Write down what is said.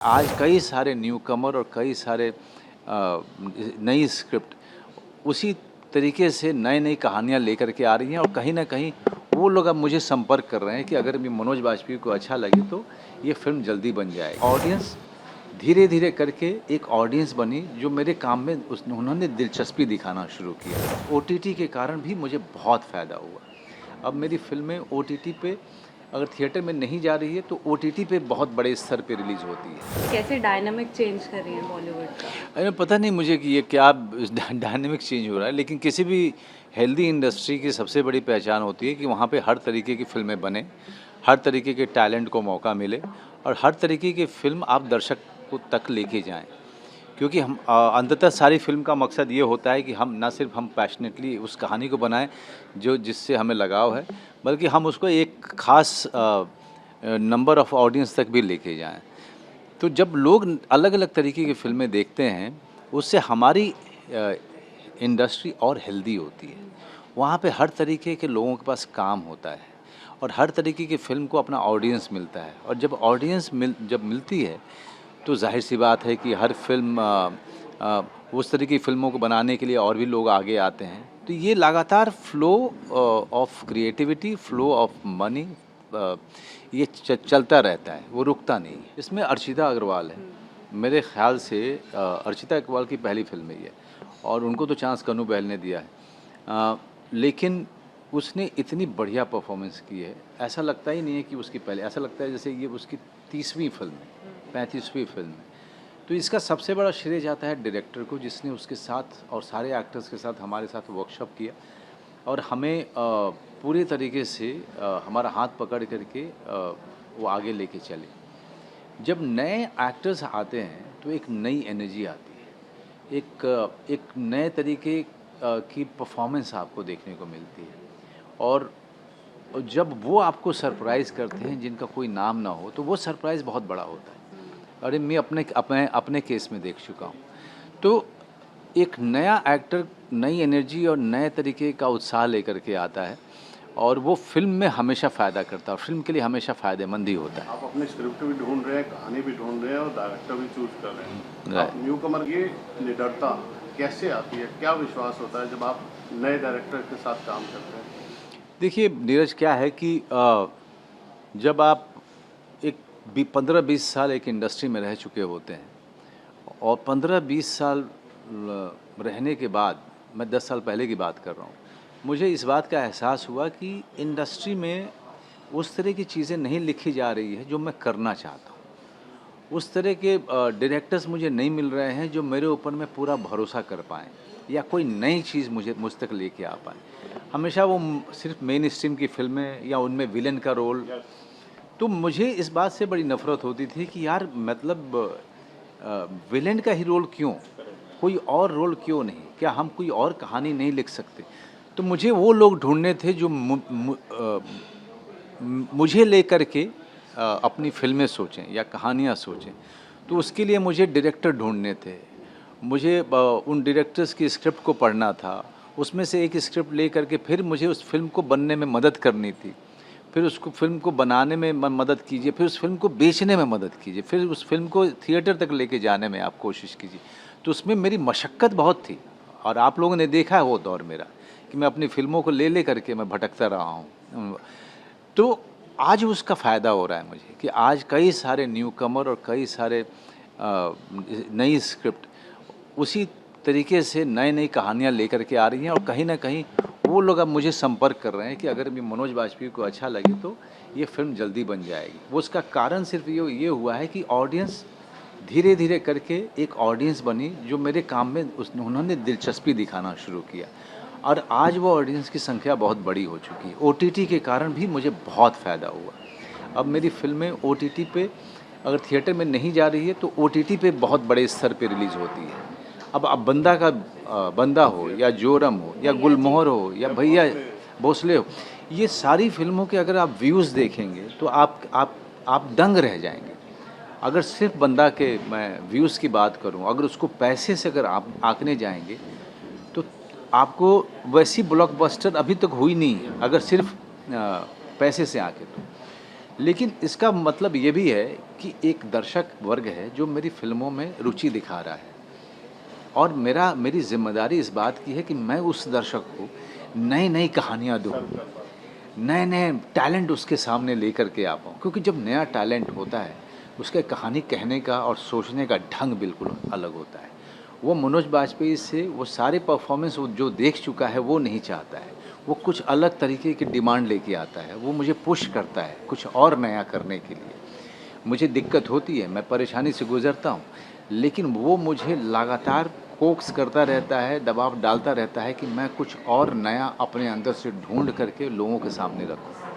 आज कई सारे न्यूकमर और कई सारे नई स्क्रिप्ट उसी तरीके से नई-नई कहानियाँ लेकर के आ रही हैं और कहीं न कहीं वो लोग अब मुझे संपर्क कर रहे हैं कि अगर मैं मनोज बाजपेयी को अच्छा लगे तो ये फ़िल्म जल्दी बन जाएगी। ऑडियंस धीरे-धीरे करके एक ऑडियंस बनी जो मेरे काम में उन्होंने दिलचस्पी दिखाना शुरू किया। ओटीटी के कारण भी मुझे बहुत फ़ायदा हुआ। अब मेरी फ़िल्में ओटीटी पे अगर थिएटर में नहीं जा रही है तो ओटीटी पे बहुत बड़े स्तर पे रिलीज़ होती है। कैसे डायनामिक चेंज कर रही है बॉलीवुड का? अरे पता नहीं मुझे कि ये क्या डायनेमिक चेंज हो रहा है, लेकिन किसी भी हेल्दी इंडस्ट्री की सबसे बड़ी पहचान होती है कि वहाँ पे हर तरीके की फ़िल्में बने, हर तरीके के टैलेंट को मौका मिले और हर तरीके की फ़िल्म आप दर्शक को तक लेके जाएँ। क्योंकि हम अंततः सारी फ़िल्म का मकसद ये होता है कि हम ना सिर्फ हम पैशनेटली उस कहानी को बनाएँ जो जिससे हमें लगाव है, बल्कि हम उसको एक ख़ास नंबर ऑफ़ ऑडियंस तक भी लेके जाएँ। तो जब लोग अलग-अलग तरीके की फ़िल्में देखते हैं, उससे हमारी अ, इंडस्ट्री और हेल्दी होती है। वहाँ पे हर तरीके के लोगों के पास काम होता है और हर तरीके की फ़िल्म को अपना ऑडियंस मिलता है और जब ऑडियंस जब मिलती है, तो ज़ाहिर-सी बात है कि हर फ़िल्म उस तरह की फ़िल्मों को बनाने के लिए और भी लोग आगे आते हैं। तो ये लगातार flow of creativity, flow of money uh, ये चलता रहता है, वो रुकता नहीं है। इसमें अर्चिता अग्रवाल है। मेरे ख़्याल से अर्चिता अग्रवाल की पहली फ़िल्म है ये और उनको तो चांस कन्नू बैल ने दिया है। लेकिन उसने इतनी बढ़िया परफ़ॉर्मेंस की है, ऐसा लगता ही नहीं है कि उसकी पहले ऐसा लगता है जैसे ये उसकी 30वीं फ़िल्म है, 35वीं फ़िल्म है। तो इसका सबसे बड़ा श्रेय जाता है डायरेक्टर को जिसने उसके साथ और सारे एक्टर्स के साथ हमारे साथ वर्कशॉप किया और हमें पूरे तरीके से हमारा हाथ पकड़ करके वो आगे लेके चले। जब नए एक्टर्स आते हैं तो एक नई एनर्जी आती है, एक नए तरीके की परफॉर्मेंस आपको देखने को मिलती है और जब वो आपको सरप्राइज़ करते हैं जिनका कोई नाम ना हो तो वो सरप्राइज़ बहुत बड़ा होता है। अरे मैं अपने केस में देख चुका हूँ। तो एक नया एक्टर नई एनर्जी और नए तरीके का उत्साह लेकर के आता है और वो फ़िल्म में हमेशा फ़ायदा करता है और फ़िल्म के लिए हमेशा फ़ायदेमंद ही होता है। आप अपने स्क्रिप्ट भी ढूँढ रहे हैं, कहानी भी ढूँढ रहे हैं और डायरेक्टर भी चूज़ कर रहे हैं। राइट। आप न्यूकमर ये निडरता कैसे आती है? क्या विश्वास होता है जब आप नए डायरेक्टर के साथ काम करते हैं? देखिए नीरज क्या है कि जब आप एक 15-20 साल एक इंडस्ट्री में रह चुके होते हैं और 15-20 साल रहने के बाद मैं 10 साल पहले की बात कर रहा हूँ, मुझे इस बात का एहसास हुआ कि इंडस्ट्री में उस तरह की चीज़ें नहीं लिखी जा रही है जो मैं करना चाहता हूँ। उस तरह के डायरेक्टर्स मुझे नहीं मिल रहे हैं जो मेरे ऊपर में पूरा भरोसा कर पाएँ या कोई नई चीज़ मुझ तक लेके आ पाएँ। हमेशा वो सिर्फ़ मेन स्ट्रीम की फ़िल्में या उनमें विलेन का रोल। तो मुझे इस बात से बड़ी नफ़रत होती थी कि यार मतलब विलेन का ही रोल क्यों? कोई और रोल क्यों नहीं? क्या हम कोई और कहानी नहीं लिख सकते? तो मुझे वो लोग ढूँढने थे जो मुझे लेकर के अपनी फ़िल्में सोचें या कहानियाँ सोचें। तो उसके लिए मुझे डायरेक्टर ढूँढने थे। मुझे उन डायरेक्टर्स की स्क्रिप्ट को पढ़ना था। उसमें से एक स्क्रिप्ट लेकर के फिर मुझे उस फ़िल्म को बनने में मदद करनी थी। फिर उसको फ़िल्म को बनाने में मदद कीजिए, फिर उस फ़िल्म को बेचने में मदद कीजिए, फिर उस फ़िल्म को थिएटर तक लेके जाने में आप कोशिश कीजिए। तो उसमें मेरी मशक्क़त बहुत थी और आप लोगों ने देखा है वो दौर मेरा कि मैं अपनी फ़िल्मों को ले करके मैं भटकता रहा हूँ। तो आज उसका फ़ायदा हो रहा है मुझे कि आज कई सारे न्यूकमर और कई सारे नई स्क्रिप्ट उसी तरीके से नई-नई कहानियाँ लेकर के आ रही हैं और कहीं न कहीं वो लोग अब मुझे संपर्क कर रहे हैं कि अगर मैं मनोज बाजपेयी को अच्छा लगे तो ये फ़िल्म जल्दी बन जाएगी। वो उसका कारण सिर्फ़ ये हुआ है कि ऑडियंस धीरे-धीरे करके एक ऑडियंस बनी जो मेरे काम में उन्होंने दिलचस्पी दिखाना शुरू किया और आज वो ऑडियंस की संख्या बहुत बड़ी हो चुकी है। ओटीटी के कारण भी मुझे बहुत फ़ायदा हुआ। अब मेरी फ़िल्में ओटीटी पे अगर थिएटर में नहीं जा रही है तो ओटीटी पे बहुत बड़े स्तर पे रिलीज़ होती है। अब बंदा हो या जोरम हो या भैया जी। गुलमोहर हो या भैया भोसले हो, ये सारी फ़िल्मों के अगर आप व्यूज़ देखेंगे तो आप दंग रह जाएँगे। अगर सिर्फ़ बंदा के मैं व्यूज़ की बात करूँ, अगर उसको पैसे से अगर आप आँकने जाएँगे, तो आपको वैसी ब्लॉकबस्टर अभी तक हुई नहीं है, अगर सिर्फ़ पैसे से आँके तो। लेकिन इसका मतलब ये भी है कि एक दर्शक वर्ग है जो मेरी फ़िल्मों में रुचि दिखा रहा है और मेरी ज़िम्मेदारी इस बात की है कि मैं उस दर्शक को नई-नई कहानियाँ दूँ, नए-नए टैलेंट उसके सामने लेकर के आ पाऊँ। क्योंकि जब नया टैलेंट होता है, उसके कहानी कहने का और सोचने का ढंग बिल्कुल अलग होता है। वो मनोज बाजपेयी से वो सारे परफ़ॉर्मेंस वो जो देख चुका है, वो नहीं चाहता है। वो कुछ अलग तरीके की डिमांड लेके आता है, वो मुझे पुश करता है कुछ और नया करने के लिए। मुझे दिक्कत होती है, मैं परेशानी से गुज़रता हूँ, लेकिन वो मुझे लगातार कोक्स करता रहता है, दबाव डालता रहता है कि मैं कुछ और नया अपने अंदर से ढूँढ करके लोगों के सामने रखूँ।